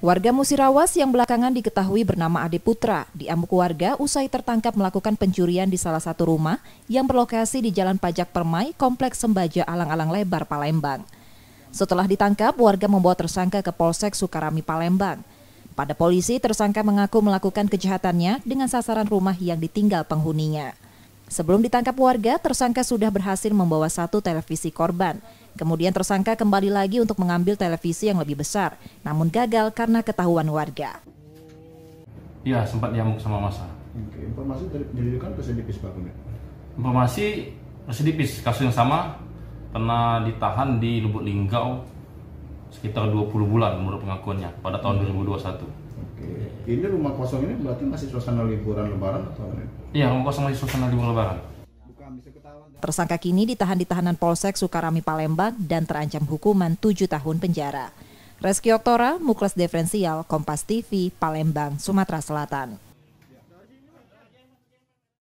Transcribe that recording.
Warga Musirawas yang belakangan diketahui bernama Ade Putra diamuk warga usai tertangkap melakukan pencurian di salah satu rumah yang berlokasi di Jalan Pajak Permai, Kompleks Sembaja Alang-Alang Lebar, Palembang. Setelah ditangkap, warga membawa tersangka ke Polsek Sukarami, Palembang. Pada polisi, tersangka mengaku melakukan kejahatannya dengan sasaran rumah yang ditinggal penghuninya. Sebelum ditangkap warga, tersangka sudah berhasil membawa satu televisi korban. Kemudian tersangka kembali lagi untuk mengambil televisi yang lebih besar, namun gagal karena ketahuan warga. Iya, sempat diamuk sama massa. Oke, informasi dari penyelidikan Residipis Pak. Informasi Residipis, kasus yang sama pernah ditahan di Lubuk Linggau sekitar 20 bulan menurut pengakuannya pada tahun 2021. Oke, ini rumah kosong ini berarti masih suasana liburan lebaran atau apa? Iya, rumah kosong masih suasana liburan lebaran. Tersangka kini ditahan di tahanan Polsek Sukarami, Palembang dan terancam hukuman 7 tahun penjara. Reski Oktora, Muklas Diferensial, Kompas TV, Palembang, Sumatera Selatan.